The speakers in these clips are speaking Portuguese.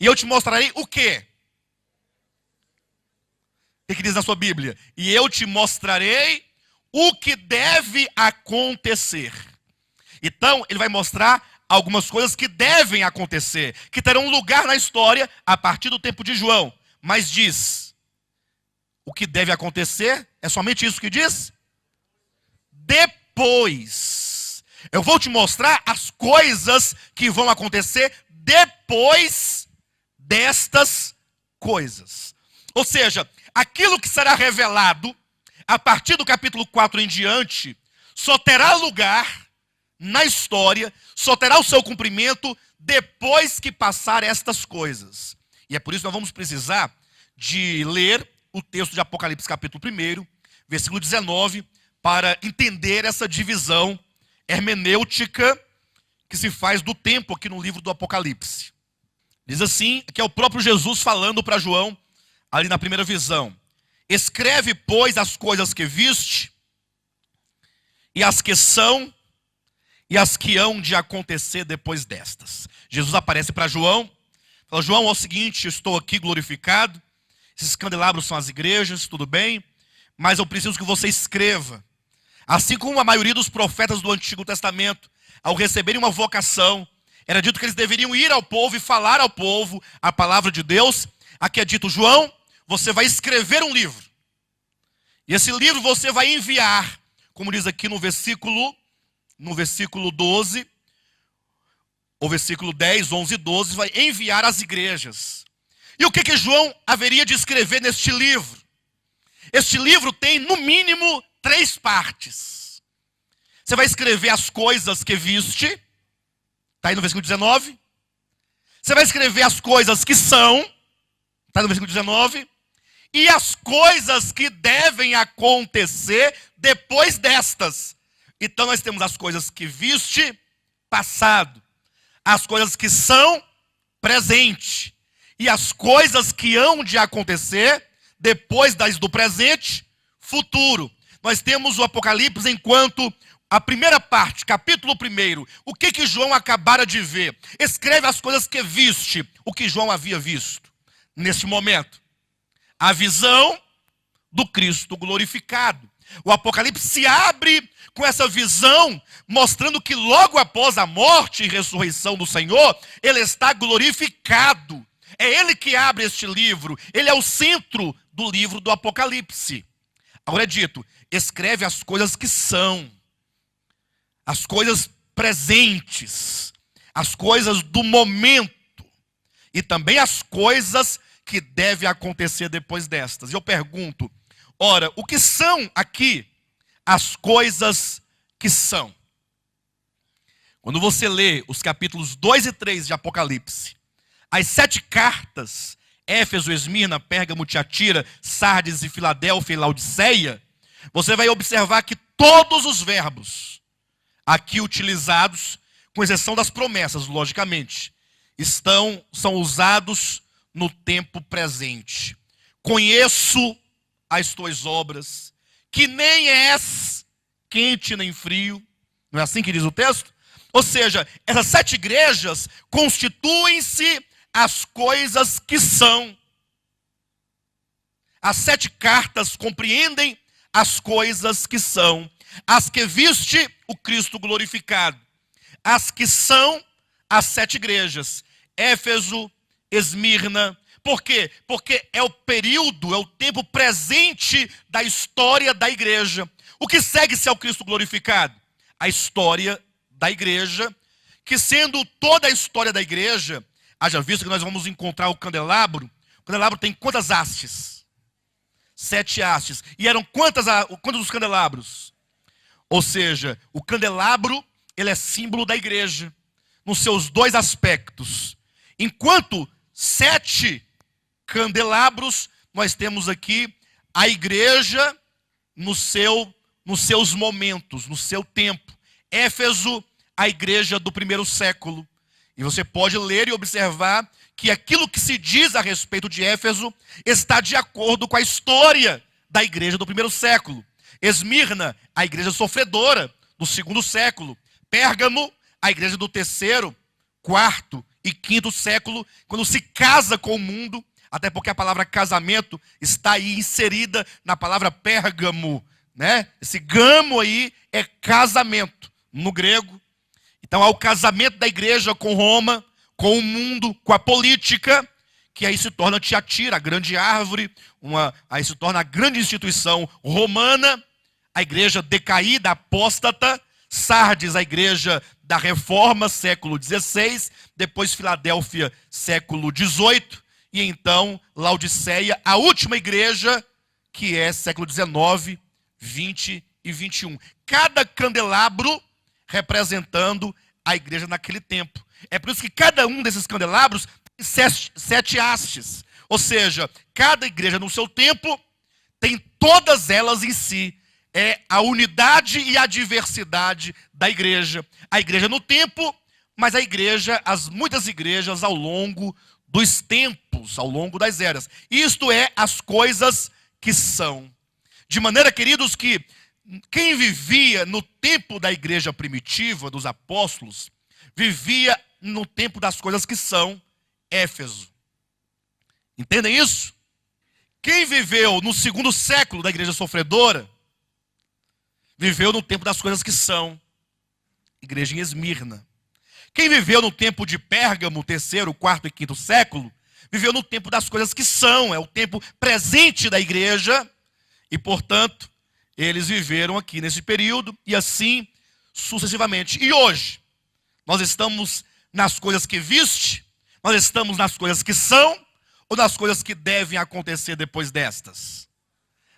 E eu te mostrarei o quê? O que diz na sua Bíblia? E eu te mostrarei o que deve acontecer. Então, ele vai mostrar algumas coisas que devem acontecer, que terão lugar na história a partir do tempo de João. Mas diz, o que deve acontecer é somente isso que diz? Depois. Eu vou te mostrar as coisas que vão acontecer depois destas coisas. Ou seja, aquilo que será revelado a partir do capítulo 4 em diante, só terá lugar na história, só terá o seu cumprimento depois que passar estas coisas. E é por isso que nós vamos precisar de ler o texto de Apocalipse capítulo 1, versículo 19, para entender essa divisão hermenêutica que se faz do tempo aqui no livro do Apocalipse. Diz assim, que é o próprio Jesus falando para João, ali na primeira visão. Escreve, pois, as coisas que viste, e as que são, e as que hão de acontecer depois destas. Jesus aparece para João, fala, João, é o seguinte, eu estou aqui glorificado, esses candelabros são as igrejas, tudo bem, mas eu preciso que você escreva. Assim como a maioria dos profetas do Antigo Testamento, ao receberem uma vocação, era dito que eles deveriam ir ao povo e falar ao povo a palavra de Deus. Aqui é dito, João, você vai escrever um livro. E esse livro você vai enviar, como diz aqui no versículo 12, ou versículo 10, 11 e 12, vai enviar às igrejas. E o que João haveria de escrever neste livro? Este livro tem, no mínimo, 3 partes. Você vai escrever as coisas que viste, está aí no versículo 19. Você vai escrever as coisas que são, está no versículo 19. E as coisas que devem acontecer depois destas. Então nós temos as coisas que viste, passado. As coisas que são, presente. E as coisas que hão de acontecer depois do presente, futuro. Nós temos o Apocalipse enquanto a primeira parte, capítulo 1. O que João acabara de ver? Escreve as coisas que viste. O que João havia visto nesse momento. A visão do Cristo glorificado. O Apocalipse se abre com essa visão, mostrando que logo após a morte e ressurreição do Senhor, Ele está glorificado. É Ele que abre este livro. Ele é o centro do livro do Apocalipse. Agora é dito, escreve as coisas que são. As coisas presentes. As coisas do momento. E também as coisas que deve acontecer depois destas. E eu pergunto, ora, o que são aqui as coisas que são? Quando você lê os capítulos 2 e 3 de Apocalipse, as 7 cartas, Éfeso, Esmirna, Pérgamo, Tiatira, Sardes e Filadélfia e Laodiceia, você vai observar que todos os verbos aqui utilizados, com exceção das promessas, logicamente, são usados no tempo presente. Conheço as tuas obras, que nem és quente nem frio. Não é assim que diz o texto? Ou seja, essas 7 igrejas constituem-se as coisas que são. As 7 cartas compreendem as coisas que são. As que viste o Cristo glorificado. As que são as 7 igrejas. Éfeso, Esmirna. Por quê? Porque é o período, é o tempo presente da história da igreja. O que segue-se ao Cristo glorificado? A história da igreja, que sendo toda a história da igreja, haja visto que nós vamos encontrar o candelabro. O candelabro tem quantas hastes? 7 hastes. E eram quantos os candelabros? Ou seja, o candelabro, ele é símbolo da igreja, nos seus 2 aspectos. Enquanto 7 candelabros, nós temos aqui a igreja nos seus momentos, no seu tempo. Éfeso, a igreja do 1º século. E você pode ler e observar que aquilo que se diz a respeito de Éfeso está de acordo com a história da igreja do 1º século. Esmirna, a igreja sofredora do 2º século. Pérgamo, a igreja do 3º, 4º e quinto século, quando se casa com o mundo, até porque a palavra casamento está aí inserida na palavra pérgamo, né? Esse gamo aí é casamento no grego. Então há o casamento da igreja com Roma, com o mundo, com a política, que aí se torna Tiatira, a grande árvore, aí se torna a grande instituição romana, a igreja decaída, apóstata, Sardes, a igreja da Reforma, século XVI, depois Filadélfia, século XVIII, e então Laodiceia, a última igreja, que é século XIX, XX e XXI. Cada candelabro representando a igreja naquele tempo. É por isso que cada um desses candelabros tem sete hastes. Ou seja, cada igreja no seu tempo tem todas elas em si. É a unidade e a diversidade da igreja. A igreja no tempo, mas as muitas igrejas ao longo dos tempos, ao longo das eras. Isto é as coisas que são. De maneira, queridos, que quem vivia no tempo da igreja primitiva, dos apóstolos, vivia no tempo das coisas que são, Éfeso. Entendem isso? Quem viveu no segundo século da igreja sofredora, viveu no tempo das coisas que são, igreja em Esmirna. Quem viveu no tempo de Pérgamo, terceiro, quarto e quinto século, viveu no tempo das coisas que são, é o tempo presente da igreja, e portanto, eles viveram aqui nesse período, e assim sucessivamente. E hoje, nós estamos nas coisas que viste, nós estamos nas coisas que são, ou nas coisas que devem acontecer depois destas?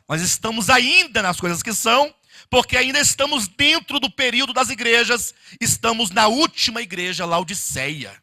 Nós estamos ainda nas coisas que são, porque ainda estamos dentro do período das igrejas, estamos na última igreja, Laodiceia.